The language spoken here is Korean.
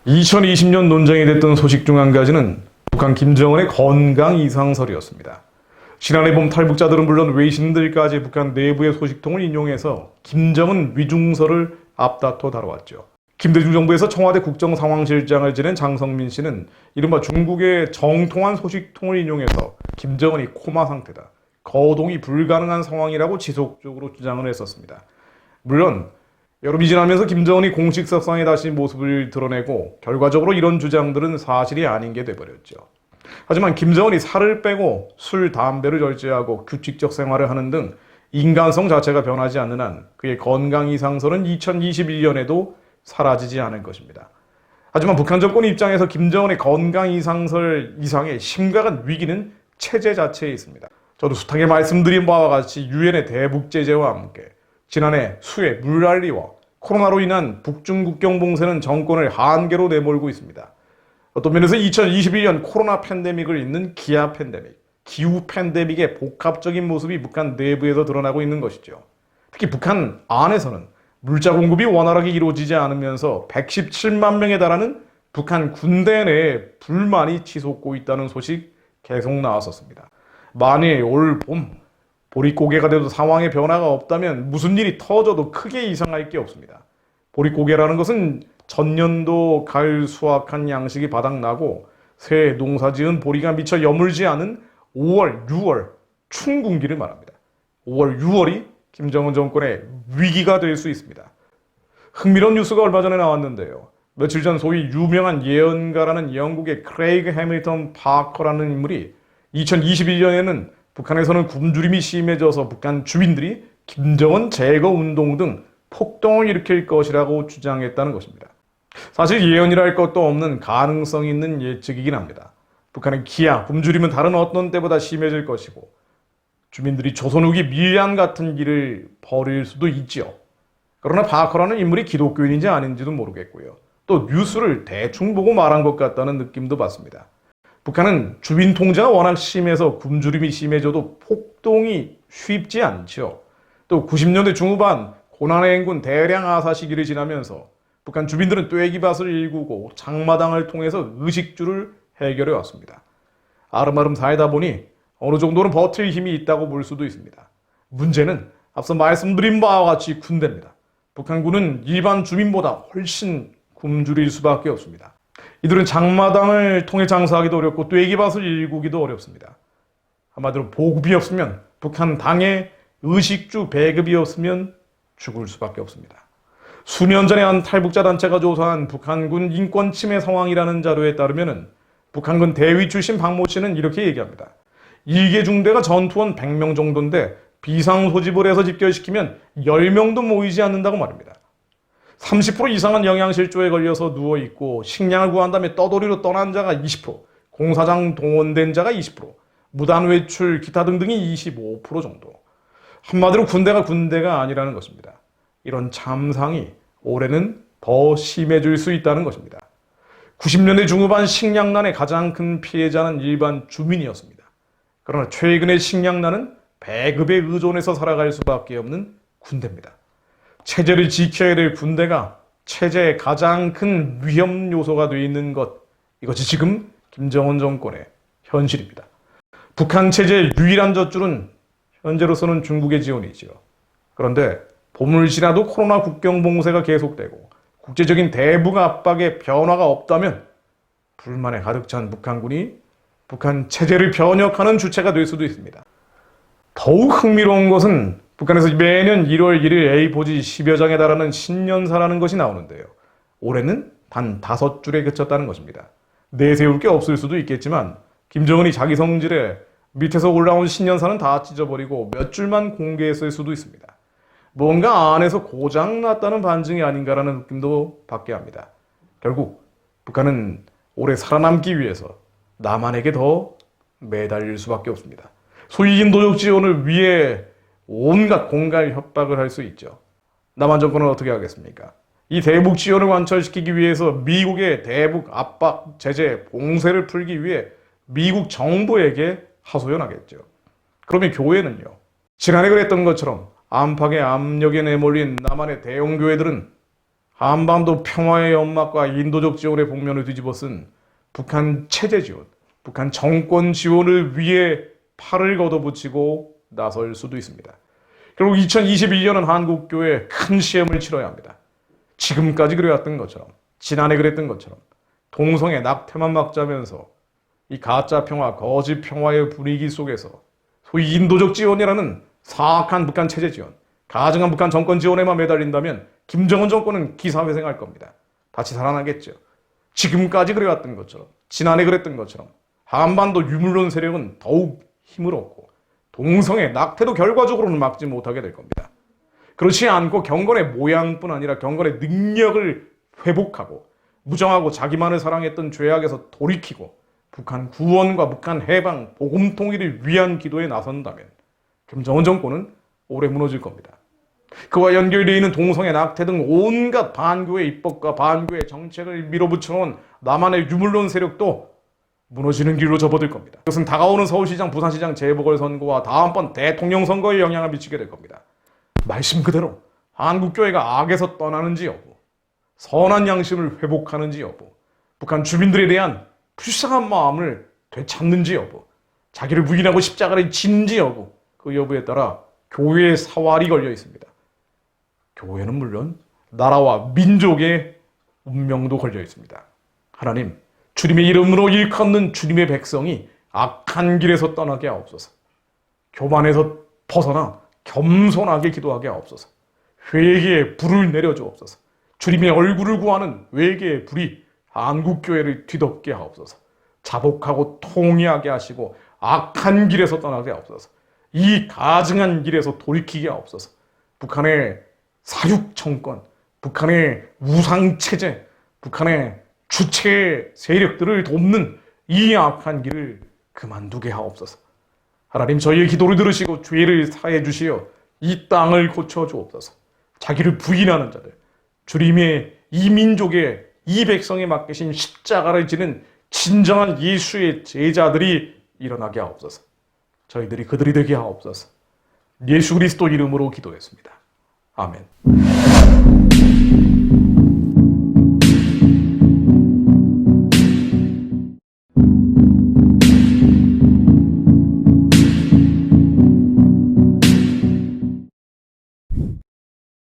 (2020년) 논쟁이 됐던 소식 중 한 가지는 북한 김정은의 건강 이상설이었습니다. 지난해 봄 탈북자들은 물론 외신들까지 북한 내부의 소식통을 인용해서 김정은 위중설을 앞다퉈 다뤄왔죠. 김대중 정부에서 청와대 국정상황실장을 지낸 장성민 씨는 이른바 중국의 정통한 소식통을 인용해서 김정은이 코마 상태다, 거동이 불가능한 상황이라고 지속적으로 주장을 했었습니다. 물론 여름이 지나면서 김정은이 공식 석상에 다시 모습을 드러내고 결과적으로 이런 주장들은 사실이 아닌 게 돼버렸죠. 하지만 김정은이 살을 빼고 술, 담배를 절제하고 규칙적 생활을 하는 등 인간성 자체가 변하지 않는 한 그의 건강 이상설은 2021년에도 사라지지 않을 것입니다. 하지만 북한 정권 입장에서 김정은의 건강 이상설 이상의 심각한 위기는 체제 자체에 있습니다. 저도 숱하게 말씀드린 바와 같이 유엔의 대북 제재와 함께 지난해 수해 물난리와 코로나로 인한 북중 국경 봉쇄는 정권을 한계로 내몰고 있습니다. 어떤 면에서 2021년 코로나 팬데믹을 잇는 기아 팬데믹, 기후 팬데믹의 복합적인 모습이 북한 내부에서 드러나고 있는 것이죠. 특히 북한 안에서는 물자 공급이 원활하게 이루어지지 않으면서 117만 명에 달하는 북한 군대 내에 불만이 치솟고 있다는 소식 계속 나왔었습니다. 만일 올 봄 보릿고개가 돼도 상황의 변화가 없다면 무슨 일이 터져도 크게 이상할 게 없습니다. 보릿고개라는 것은 전년도 가을 수확한 양식이 바닥나고 새해 농사 지은 보리가 미처 여물지 않은 5월, 6월 춘궁기를 말합니다. 5월, 6월이 김정은 정권의 위기가 될 수 있습니다. 흥미로운 뉴스가 얼마 전에 나왔는데요. 며칠 전 소위 유명한 예언가라는 영국의 크레이그 해밀턴 파커라는 인물이 2021년에는 북한에서는 굶주림이 심해져서 북한 주민들이 김정은 제거 운동 등 폭동을 일으킬 것이라고 주장했다는 것입니다. 사실 예언이라 할 것도 없는 가능성 있는 예측이긴 합니다. 북한의 기아, 굶주림은 다른 어떤 때보다 심해질 것이고 주민들이 조선 후기 밀양 같은 일을 벌일 수도 있지요. 그러나 바커라는 인물이 기독교인인지 아닌지도 모르겠고요. 또 뉴스를 대충 보고 말한 것 같다는 느낌도 받습니다. 북한은 주민 통제가 워낙 심해서 굶주림이 심해져도 폭동이 쉽지 않죠. 또 90년대 중후반 고난의 행군 대량 아사 시기를 지나면서 북한 주민들은 쐐기밭을 일구고 장마당을 통해서 의식주를 해결해 왔습니다. 아름아름 살다 보니 어느 정도는 버틸 힘이 있다고 볼 수도 있습니다. 문제는 앞서 말씀드린 바와 같이 군대입니다. 북한군은 일반 주민보다 훨씬 굶주릴 수밖에 없습니다. 이들은 장마당을 통해 장사하기도 어렵고 쐐기밭을 일구기도 어렵습니다. 한마디로 보급이 없으면, 북한 당의 의식주 배급이 없으면 죽을 수밖에 없습니다. 수년 전에 한 탈북자 단체가 조사한 북한군 인권 침해 상황이라는 자료에 따르면 북한군 대위 출신 박모 씨는 이렇게 얘기합니다. 일개 중대가 전투원 100명 정도인데 비상 소집을 해서 집결시키면 10명도 모이지 않는다고 말입니다. 30% 이상은 영양실조에 걸려서 누워있고 식량을 구한 다음에 떠돌이로 떠난 자가 20%, 공사장 동원된 자가 20%, 무단 외출 기타 등등이 25% 정도. 한마디로 군대가 아니라는 것입니다. 이런 참상이 올해는 더 심해질 수 있다는 것입니다. 90년대 중후반 식량난의 가장 큰 피해자는 일반 주민이었습니다. 그러나 최근의 식량난은 배급에 의존해서 살아갈 수밖에 없는 군대입니다. 체제를 지켜야 될 군대가 체제의 가장 큰 위험 요소가 되어 있는 것, 이것이 지금 김정은 정권의 현실입니다. 북한 체제의 유일한 젖줄은 현재로서는 중국의 지원이지요. 그런데 봄을 지나도 코로나 국경 봉쇄가 계속되고 국제적인 대북 압박에 변화가 없다면 불만에 가득 찬 북한군이 북한 체제를 변혁하는 주체가 될 수도 있습니다. 더욱 흥미로운 것은 북한에서 매년 1월 1일 A4지 10여 장에 달하는 신년사라는 것이 나오는데요. 올해는 단 5줄에 그쳤다는 것입니다. 내세울 게 없을 수도 있겠지만 김정은이 자기 성질에 밑에서 올라온 신년사는 다 찢어버리고 몇 줄만 공개했을 수도 있습니다. 뭔가 안에서 고장났다는 반증이 아닌가라는 느낌도 받게 합니다. 결국 북한은 올해 살아남기 위해서 남한에게 더 매달릴 수밖에 없습니다. 소위 인도적 지원을 위해 온갖 공갈 협박을 할 수 있죠. 남한 정권은 어떻게 하겠습니까? 이 대북 지원을 관철시키기 위해서 미국의 대북 압박, 제재, 봉쇄를 풀기 위해 미국 정부에게 하소연하겠죠. 그러면 교회는요, 지난해 그랬던 것처럼 안팎의 압력에 내몰린 남한의 대형 교회들은 한반도 평화의 연막과 인도적 지원의 복면을 뒤집어 쓴 북한 체제 지원, 북한 정권 지원을 위해 팔을 걷어붙이고 나설 수도 있습니다. 결국 2021년은 한국교회에 큰 시험을 치러야 합니다. 지금까지 그래왔던 것처럼, 지난해 그랬던 것처럼 동성애 낙태만 막자면서 이 가짜 평화, 거짓 평화의 분위기 속에서 소위 인도적 지원이라는 사악한 북한 체제 지원, 가증한 북한 정권 지원에만 매달린다면 김정은 정권은 기사회생할 겁니다. 다시 살아나겠죠. 지금까지 그래왔던 것처럼, 지난해 그랬던 것처럼 한반도 유물론 세력은 더욱 힘을 얻고 동성애, 낙태도 결과적으로는 막지 못하게 될 겁니다. 그렇지 않고 경건의 모양뿐 아니라 경건의 능력을 회복하고 무정하고 자기만을 사랑했던 죄악에서 돌이키고 북한 구원과 북한 해방, 복음 통일을 위한 기도에 나선다면 김정은 정권은 오래 무너질 겁니다. 그와 연결되어 있는 동성애, 낙태 등 온갖 반교회 입법과 반교회 정책을 밀어붙여놓은 남한의 유물론 세력도 무너지는 길로 접어들 겁니다. 이것은 다가오는 서울시장, 부산시장 재보궐선거와 다음번 대통령 선거에 영향을 미치게 될 겁니다. 말씀 그대로 한국교회가 악에서 떠나는지 여부, 선한 양심을 회복하는지 여부, 북한 주민들에 대한 불쌍한 마음을 되찾는지 여부, 자기를 부인하고 십자가를 지는지 여부, 그 여부에 따라 교회의 사활이 걸려 있습니다. 교회는 물론 나라와 민족의 운명도 걸려 있습니다. 하나님, 주님의 이름으로 일컫는 주님의 백성이 악한 길에서 떠나게 하옵소서. 교만에서 벗어나 겸손하게 기도하게 하옵소서. 회개의 불을 내려주옵소서. 주님의 얼굴을 구하는 회개의 불이 한국교회를 뒤덮게 하옵소서. 자복하고 통회하게 하시고 악한 길에서 떠나게 하옵소서. 이 가증한 길에서 돌이키게 하옵소서. 북한의 사육정권, 북한의 우상체제, 북한의 주체 세력들을 돕는 이 악한 길을 그만두게 하옵소서. 하나님, 저희의 기도를 들으시고 죄를 사해 주시어 이 땅을 고쳐 주옵소서. 자기를 부인하는 자들, 주님의 이 민족의 이 백성에 맡기신 십자가를 지는 진정한 예수의 제자들이 일어나게 하옵소서. 저희들이 그들이 되게 하옵소서. 예수 그리스도 이름으로 기도했습니다. 아멘.